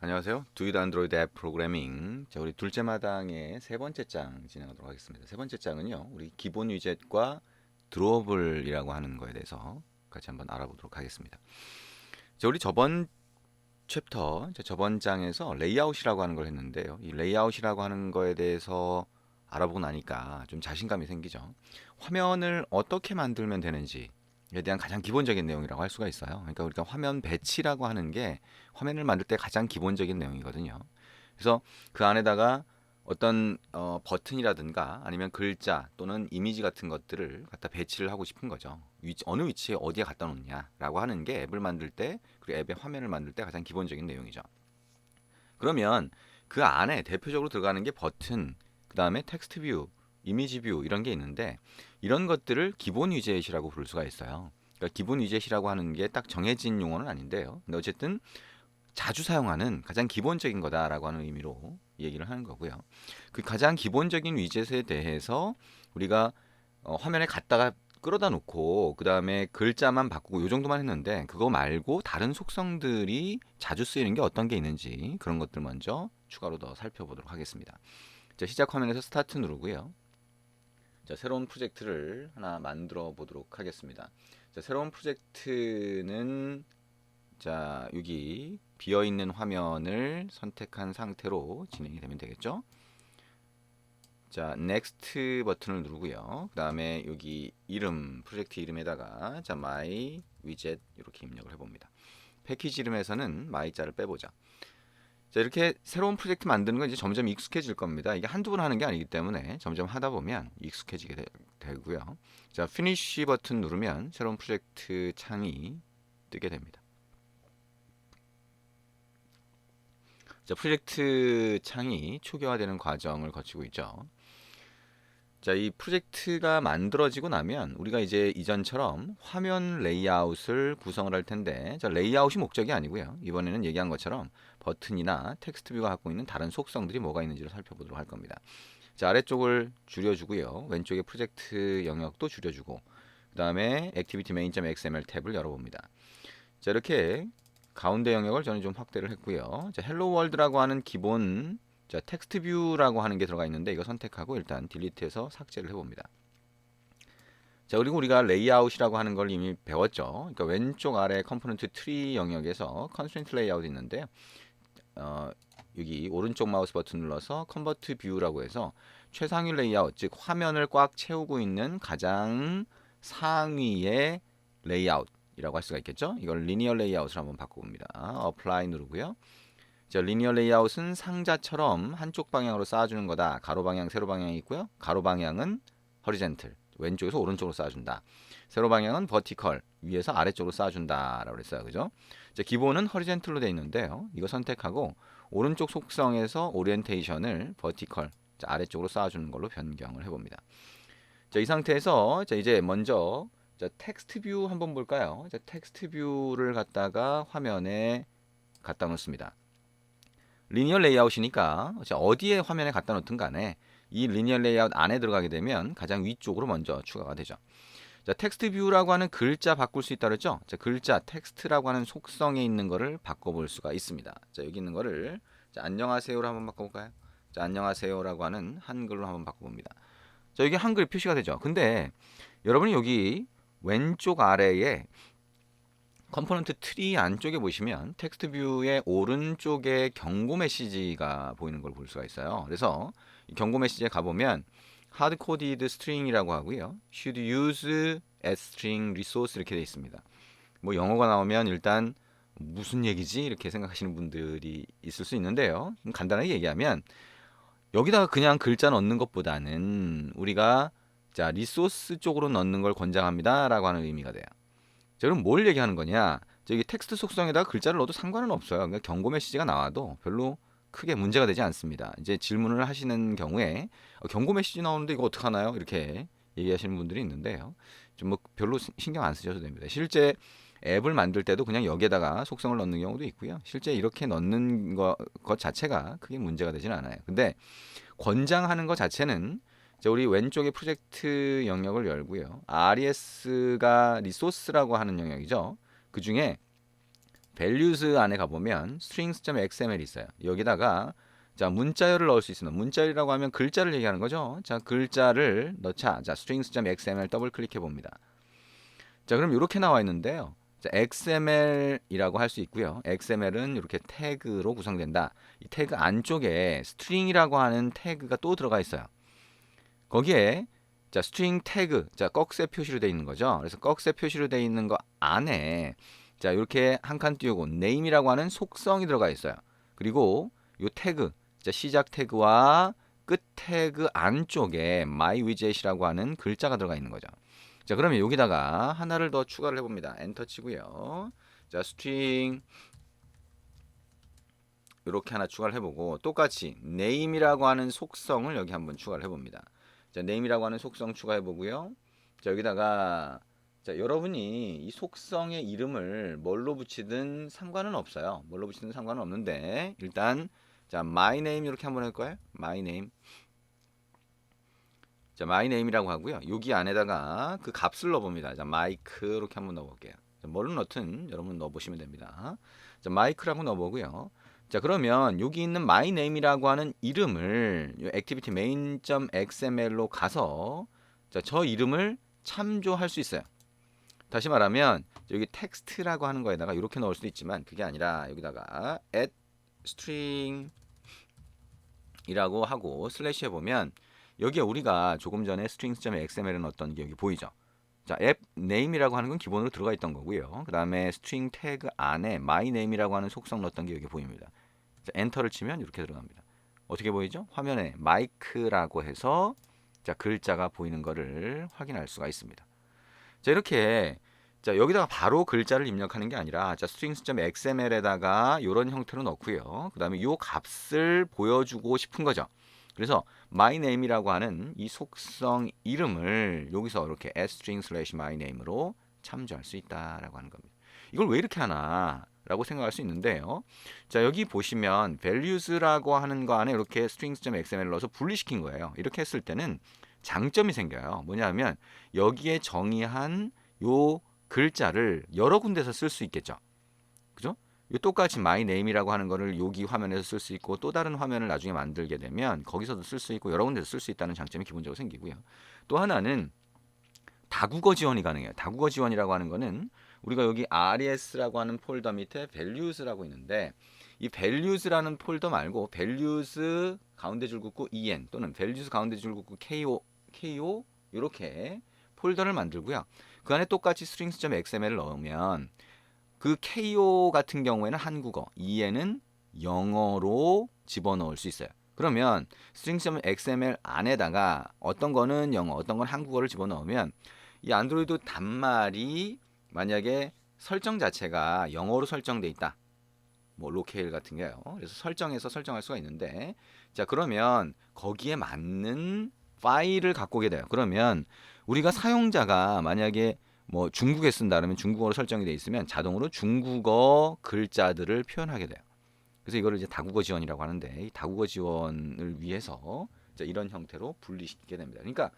안녕하세요. 두잇 안드로이드 앱 프로그래밍. 자, 우리 둘째 마당의 세 번째 장 진행하도록 하겠습니다. 세 번째 장은요, 우리 기본 위젯과 드로어블이라고 하는 거에 대해서 같이 한번 알아보도록 하겠습니다. 자, 우리 저번 챕터, 저번 장에서 레이아웃이라고 하는 걸 했는데요. 이 레이아웃이라고 하는 거에 대해서 알아보고 나니까 좀 자신감이 생기죠. 화면을 어떻게 만들면 되는지 에 대한 가장 기본적인 내용이라고 할 수가 있어요. 그러니까 우리가 화면 배치라고 하는 게 화면을 만들 때 가장 기본적인 내용이거든요. 그래서 그 안에다가 어떤 버튼이라든가 아니면 글자 또는 이미지 같은 것들을 갖다 배치를 하고 싶은 거죠. 어느 위치에 어디에 갖다 놓냐라고 하는 게 앱을 만들 때 그리고 앱의 화면을 만들 때 가장 기본적인 내용이죠. 그러면 그 안에 대표적으로 들어가는 게 버튼, 그 다음에 텍스트 뷰, 이미지 뷰 이런 게 있는데 이런 것들을 기본 위젯이라고 부를 수가 있어요. 그러니까 기본 위젯이라고 하는 게 딱 정해진 용어는 아닌데요. 근데 어쨌든 자주 사용하는 가장 기본적인 거다라고 하는 의미로 얘기를 하는 거고요. 그 가장 기본적인 위젯에 대해서 우리가 화면에 갖다가 끌어다 놓고 그 다음에 글자만 바꾸고 요 정도만 했는데 그거 말고 다른 속성들이 자주 쓰이는 게 어떤 게 있는지 그런 것들 먼저 추가로 더 살펴보도록 하겠습니다. 자, 시작 화면에서 스타트 누르고요. 자, 새로운 프로젝트를 하나 만들어 보도록 하겠습니다. 자, 새로운 프로젝트는 자, 여기 비어 있는 화면을 선택한 상태로 진행이 되면 되겠죠? 자, next 버튼을 누르고요. 그 다음에 여기 이름, 프로젝트 이름에다가 자, my widget 이렇게 입력을 해봅니다. 패키지 이름에서는 my자를 빼보자. 자, 이렇게 새로운 프로젝트 만드는 건 이제 점점 익숙해질 겁니다. 이게 한두 번 하는 게 아니기 때문에 점점 하다 보면 익숙해지게 되고요. 자, finish 버튼 누르면 새로운 프로젝트 창이 뜨게 됩니다. 자, 프로젝트 창이 초기화되는 과정을 거치고 있죠. 자, 이 프로젝트가 만들어지고 나면 우리가 이제 이전처럼 화면 레이아웃을 구성을 할 텐데, 자, 레이아웃이 목적이 아니고요. 이번에는 얘기한 것처럼 버튼이나 텍스트 뷰가 갖고 있는 다른 속성들이 뭐가 있는지를 살펴보도록 할 겁니다. 자, 아래쪽을 줄여주고요. 왼쪽에 프로젝트 영역도 줄여주고, 그 다음에 액티비티 main.xml 탭을 열어봅니다. 자, 이렇게 가운데 영역을 저는 좀 확대를 했고요. 자, 헬로 월드라고 하는 기본 자, 텍스트 뷰라고 하는 게 들어가 있는데 이거 선택하고 일단 딜리트해서 삭제를 해봅니다. 자, 그리고 우리가 레이아웃이라고 하는 걸 이미 배웠죠. 그러니까 왼쪽 아래 컴포넌트 트리 영역에서 컨스트레인트 레이아웃이 있는데요. 어, 여기 오른쪽 마우스 버튼 눌러서 컨버트 뷰라고 해서 최상위 레이아웃, 즉 화면을 꽉 채우고 있는 가장 상위의 레이아웃이라고 할 수가 있겠죠. 이걸 리니어 레이아웃을 한번 바꿔봅니다. 어플라이 누르고요. 자, 리니어 레이아웃은 상자처럼 한쪽 방향으로 쌓아주는 거다. 가로 방향, 세로 방향이 있고요. 가로 방향은 허리젠틀, 왼쪽에서 오른쪽으로 쌓아준다. 세로 방향은 버티컬, 위에서 아래쪽으로 쌓아준다라고 했어요. 그죠? 자, 기본은 허리젠틀로 되어 있는데요. 이거 선택하고 오른쪽 속성에서 오리엔테이션을 버티컬, 자, 아래쪽으로 쌓아주는 걸로 변경을 해봅니다. 자, 이 상태에서 자, 이제 먼저 자, 텍스트 뷰 한번 볼까요? 자, 텍스트 뷰를 갖다가 화면에 갖다 놓습니다. 리니어 레이아웃이니까 어디에 화면에 갖다 놓든 간에 이 리니어 레이아웃 안에 들어가게 되면 가장 위쪽으로 먼저 추가가 되죠. 자, 텍스트 뷰라고 하는 글자 바꿀 수 있다 그랬죠? 자, 글자 텍스트라고 하는 속성에 있는 거를 바꿔볼 수가 있습니다. 자, 여기 있는 거를 자, 안녕하세요로 한번 바꿔볼까요? 자, 안녕하세요라고 하는 한글로 한번 바꿔봅니다. 자, 여기 한글 표시가 되죠. 근데 여러분이 여기 왼쪽 아래에 컴포넌트 트리 안쪽에 보시면 텍스트 뷰의 오른쪽에 경고 메시지가 보이는 걸 볼 수가 있어요. 그래서 경고 메시지에 가보면 hard coded string이라고 하고요. should use as string resource 이렇게 되어 있습니다. 뭐 영어가 나오면 일단 무슨 얘기지 이렇게 생각하시는 분들이 있을 수 있는데요. 간단하게 얘기하면 여기다가 그냥 글자 넣는 것보다는 우리가 자 리소스 쪽으로 넣는 걸 권장합니다라고 하는 의미가 돼요. 자, 그럼 뭘 얘기하는 거냐? 저기 텍스트 속성에다가 글자를 넣어도 상관은 없어요. 그러니까 경고 메시지가 나와도 별로 크게 문제가 되지 않습니다. 이제 질문을 하시는 경우에 경고 메시지 나오는데 이거 어떡하나요? 이렇게 얘기하시는 분들이 있는데요. 좀 뭐 별로 신경 안 쓰셔도 됩니다. 실제 앱을 만들 때도 그냥 여기에다가 속성을 넣는 경우도 있고요. 실제 이렇게 넣는 것 자체가 크게 문제가 되지는 않아요. 근데 권장하는 것 자체는 자, 우리 왼쪽에 프로젝트 영역을 열고요. RES가 리소스라고 하는 영역이죠. 그 중에 values 안에 가보면 strings.xml이 있어요. 여기다가 자 문자열을 넣을 수 있습니다. 문자열이라고 하면 글자를 얘기하는 거죠. 자 글자를 넣자. 자 strings.xml 더블 클릭해 봅니다. 자 그럼 이렇게 나와 있는데요. 자, XML이라고 할 수 있고요. XML은 이렇게 태그로 구성된다. 이 태그 안쪽에 string이라고 하는 태그가 또 들어가 있어요. 거기에 자 string 태그, 자 꺽쇠 표시로 되어 있는 거죠. 그래서 꺽쇠 표시로 되어 있는 거 안에 자 이렇게 한 칸 띄우고 name이라고 하는 속성이 들어가 있어요. 그리고 이 태그, 자 시작 태그와 끝 태그 안쪽에 mywidget이라고 하는 글자가 들어가 있는 거죠. 자 그러면 여기다가 하나를 더 추가를 해봅니다. 엔터 치고요. 자 string 이렇게 하나 추가를 해보고 똑같이 name이라고 하는 속성을 여기 한번 추가를 해봅니다. 자 name이라고 하는 속성 추가해보고요. 자 여기다가 자 여러분이 이 속성의 이름을 뭘로 붙이든 상관은 없어요. 뭘로 붙이든 상관은 없는데 일단 자 my name 이렇게 한번 할까요? my name. 자, my name이라고 하고요. 여기 안에다가 그 값을 넣어봅니다. 자, 마이크 이렇게 한번 넣어볼게요. 자, 뭘로 넣든 여러분 넣어보시면 됩니다. 자, 마이크라고 넣어보고요. 자, 그러면 여기 있는 my name이라고 하는 이름을 activity main.xml로 가서 자, 저 이름을 참조할 수 있어요. 다시 말하면 여기 텍스트라고 하는 거에다가 이렇게 넣을 수도 있지만 그게 아니라 여기다가 add string 이라고 하고 슬래시 해보면 여기에 우리가 조금 전에 strings.xml에 넣었던 게 여기 보이죠. 자, 앱 name이라고 하는 건 기본으로 들어가 있던 거고요. 그 다음에 string 태그 안에 my name이라고 하는 속성 넣었던 게 여기 보입니다. 자, 엔터를 치면 이렇게 들어갑니다. 어떻게 보이죠? 화면에 마이크라고 해서 자, 글자가 보이는 거를 확인할 수가 있습니다. 자, 이렇게 자, 여기다가 바로 글자를 입력하는 게 아니라 자, strings.xml에다가 이런 형태로 넣고요. 그 다음에 이 값을 보여주고 싶은 거죠. 그래서 my name이라고 하는 이 속성 이름을 여기서 이렇게 string/myname으로 참조할 수 있다라고 하는 겁니다. 이걸 왜 이렇게 하나? 라고 생각할 수 있는데요. 자, 여기 보시면 values라고 하는 거 안에 이렇게 strings.xml을 넣어서 분리시킨 거예요. 이렇게 했을 때는 장점이 생겨요. 뭐냐면 여기에 정의한 요 글자를 여러 군데서 쓸 수 있겠죠. 그죠? 똑같이 my name이라고 하는 거를 여기 화면에서 쓸 수 있고 또 다른 화면을 나중에 만들게 되면 거기서도 쓸 수 있고 여러 군데서 쓸 수 있다는 장점이 기본적으로 생기고요. 또 하나는 다국어 지원이 가능해요. 다국어 지원이라고 하는 거는 우리가 여기 RES라고 하는 폴더 밑에 values라고 있는데 이 values라는 폴더 말고 values 가운데 줄 긋고 en 또는 values 가운데 줄 긋고 ko 이렇게 폴더를 만들고요. 그 안에 똑같이 strings.xml을 넣으면 그 ko 같은 경우에는 한국어, en은 영어로 집어넣을 수 있어요. 그러면 strings.xml 안에다가 어떤 거는 영어, 어떤 건 한국어를 집어넣으면 이 안드로이드 단말이 만약에 설정 자체가 영어로 설정돼 있다. 뭐 로케일 같은 게요. 그래서 설정해서 설정할 수가 있는데 자 그러면 거기에 맞는 파일을 갖고 오게 돼요. 그러면 우리가 사용자가 만약에 뭐 중국에 쓴다 그러면 중국어로 설정이 돼 있으면 자동으로 중국어 글자들을 표현하게 돼요. 그래서 이거를 이제 다국어 지원이라고 하는데 이 다국어 지원을 위해서 이런 형태로 분리시키게 됩니다. 그러니까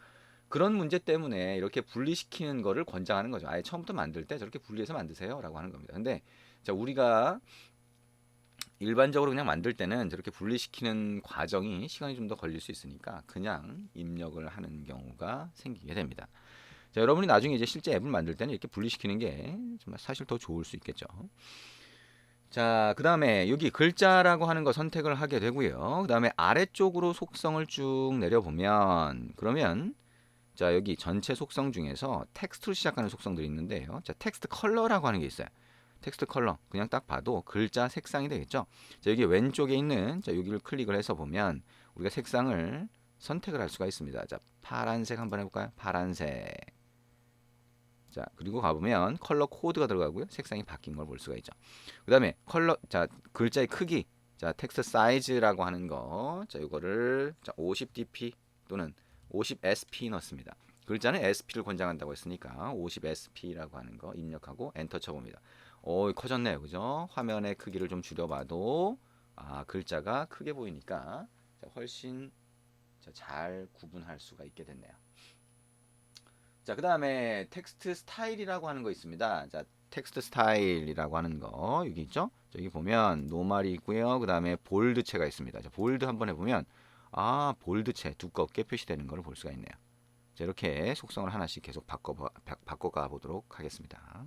그런 문제 때문에 이렇게 분리시키는 거를 권장하는 거죠. 아예 처음부터 만들 때 저렇게 분리해서 만드세요라고 하는 겁니다. 근데 자 우리가 일반적으로 그냥 만들 때는 저렇게 분리시키는 과정이 시간이 좀 더 걸릴 수 있으니까 그냥 입력을 하는 경우가 생기게 됩니다. 자, 여러분이 나중에 이제 실제 앱을 만들 때는 이렇게 분리시키는 게 정말 사실 더 좋을 수 있겠죠. 자, 그 다음에 여기 글자라고 하는 거 선택을 하게 되고요. 그 다음에 아래쪽으로 속성을 쭉 내려보면 그러면 자, 여기 전체 속성 중에서 텍스트로 시작하는 속성들이 있는데요. 자, 텍스트 컬러라고 하는 게 있어요. 텍스트 컬러 그냥 딱 봐도 글자 색상이 되겠죠. 자, 여기 왼쪽에 있는 자, 여기를 클릭을 해서 보면 우리가 색상을 선택을 할 수가 있습니다. 자, 파란색 한번 해볼까요? 파란색. 자, 그리고 가보면 컬러 코드가 들어가고요. 색상이 바뀐 걸 볼 수가 있죠. 그 다음에 컬러, 자, 글자의 크기, 자, 텍스트 사이즈라고 하는 거, 자, 이거를 자, 50dp 또는 50sp 넣습니다. 글자는 SP를 권장한다고 했으니까 50sp라고 하는 거 입력하고 엔터 쳐봅니다. 오, 커졌네요. 그죠? 화면의 크기를 좀 줄여봐도 아, 글자가 크게 보이니까 자, 훨씬 잘 구분할 수가 있게 됐네요. 자, 그 다음에 텍스트 스타일이라고 하는 거 있습니다. 자, 텍스트 스타일이라고 하는 거 여기 있죠? 여기 보면 노말이 있고요. 그 다음에 볼드체가 있습니다. 자, 볼드 한번 해보면 볼드체 두껍게 표시되는 걸 볼 수가 있네요. 자, 이렇게 속성을 하나씩 계속 바꿔가 보도록 하겠습니다.